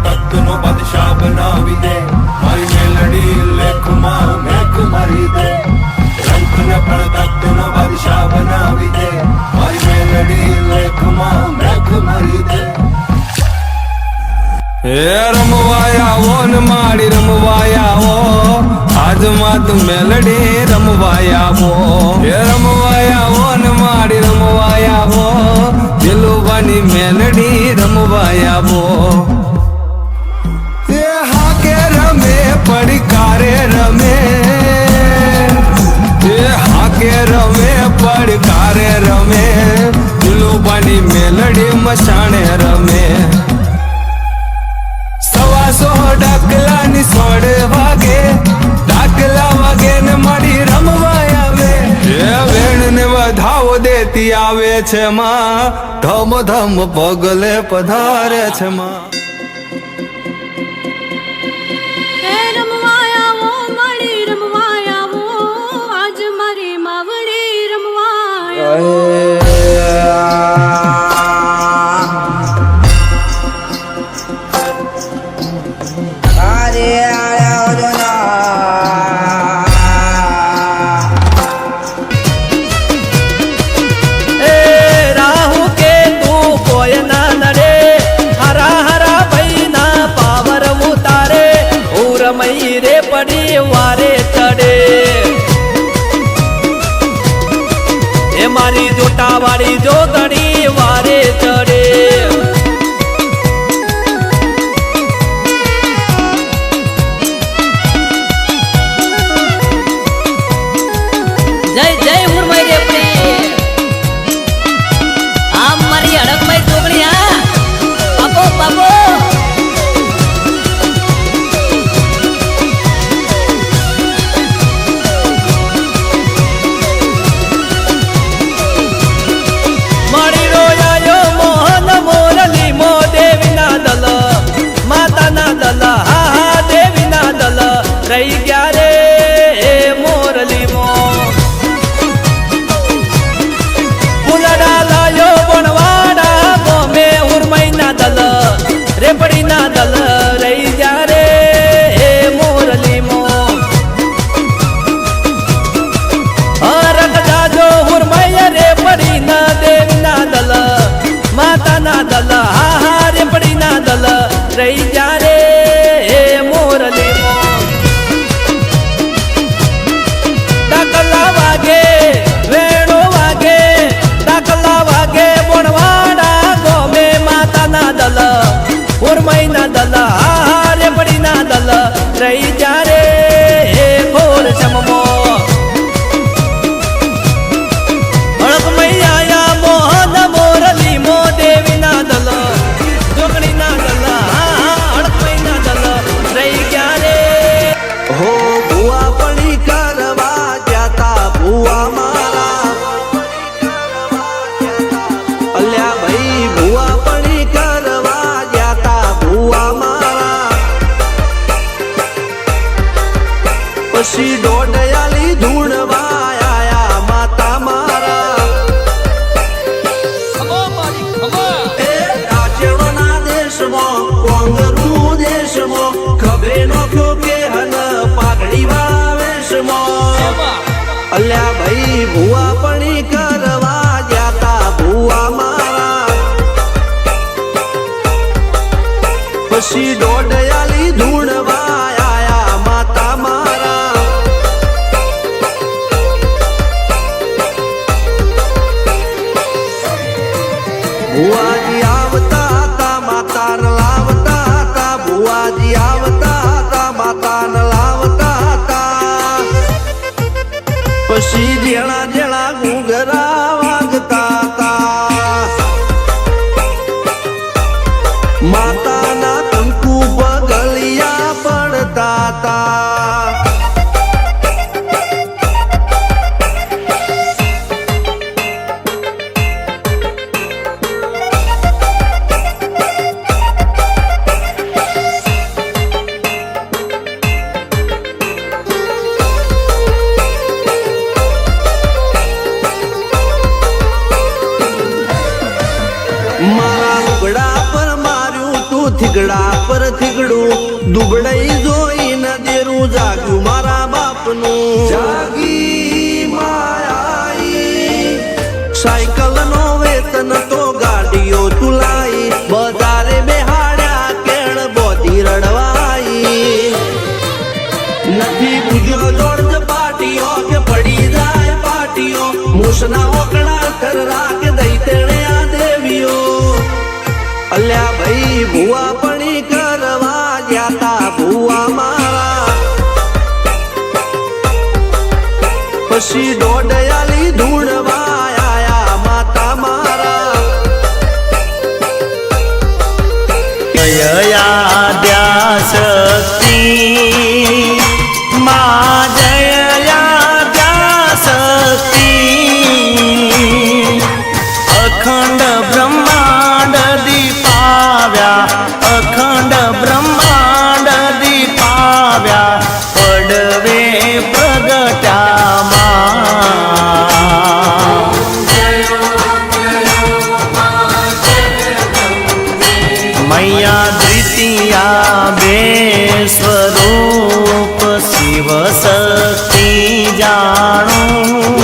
તખ્ત નો બાદશાહ બનાવી દે, મારી મેલડી લેખમાં મેખ મારી દે. રંગ ને પણ તખ્ત નો બાદશાહ બનાવી દે, મારી મેલડી લેખમાં મેખ મારી દે. હે રમવાયાવો ને મારી રમવાયાવો, આજમાં તું મેલડી રમવાયાવો. હે રમવાયાવો ને મારી રમવાયાવો, દિલુવાની મેલડી રમવાયાવો. એ હાકે રમે પડકારે રમે, એ હાકે રમે પડકારે રમે, દિલુવાની મેલડી મસાણે રમે. સવાસો ડાકલાની સોડ વાગે, ડાકલા વાગે ને મારી રમવા આવે. એ વેણ ને વધાવો દેતી આવે છે માં, ધમ ધમ પગલે પધારે છે માં. રમવાયાવો મારી રમવાયાવો, આજ મારી માવડી રમવાયાવો. રે પડી વારે ચડે એ મારી જોટા વાળી જોગણી વારે ચડે. જય જય ઉર્માઈ રે પડી આમ મારી અડકમાઈ જોગણી. હા બાપો બાપો રહી ગયા રે મોરલી મો. ફૂલડા લાયો વણવાડા ગોમે ઉર્માઈ ના દલ, રેપડી ના દલ રહી ગયા રે મોરલી મો. રંગ જાજો ઉર્માઈ રેપડી ના દેવી ના દલ, માતા ના દલ, હા હા રેપડી ના દલ રહી ગયા રે મોરલી મો. ડાકલા વાગે વેણો વાગે, ડાકલા વાગે બોણવાડા ગોમે માતા ના દલ, ઉર્માઈ ના દલ, હા રેપડી ના દલ રહી જા રે ઘોર સમમો. અળકમઈ આયા મોહન મોરલી મો દેવી ના દલ, જોગણી ના દલ, હા અળકમઈ ના દલ રહી ગયા રે. હો ભુવા પડી કરવા જાતા ભુવા મારા, અલ્યા ભાઈ ભુવા પડી કરવા જાતા ભુવા મારા. પછી દોડયાલી ધૂણવા આયા માતા મારા. એ કાચેવના દેશમાં કોંગરું દેશમાં ખબે નોખ્યો કે હન પાઘડી વાવેશમાં. અલ્યા ભાઈ ભુવા પડી કરવા જાતા ભુવા મારા. પછી દોડયાલી ધૂણવા આયા માતા મારા. ભુવાજી આવતા હતા માતાને લાવતા હતા, ભુવાજી આવતા હતા માતાને લાવતા હતા. પછી જેણા જેણા ઘૂંઘરા વાગતા હતા, માતાના કંકુ પર થીગડા પર થીગડું દુબળાઈ જોઈને દેરું જાગ્યું મારા બાપનું જાગી માયાઈ સાયકલ નો વેતન તો ગાડીઓ તુલાઈ બજારે બેહાડ્યા કેણ બોધી રડવાઈ નથી પૂજ્યો જોડ પાટીઓ કે પડી જાય પાટીઓ મૂસના ઓકડા થરરા કે દઈ તેણે આ દેવીઓ અલ્યા ભાઈ ભુવા પણી કરવા ગયા તા ભુવા મારા પછી દોડયાલી ધૂળવા આયા માતા મારા જયાદ્યા શક્તિ મા જયાદ્યા શક્તિ અખંડ બ્રહ્માંડ દીપાવ્યા અખંડ બ્રહ્માંડ દીપાવ્યા પડવે પ્રગટ્યા મૈયા દ્વિતીયા બે સ્વરૂપ શિવ શક્તિ જાણું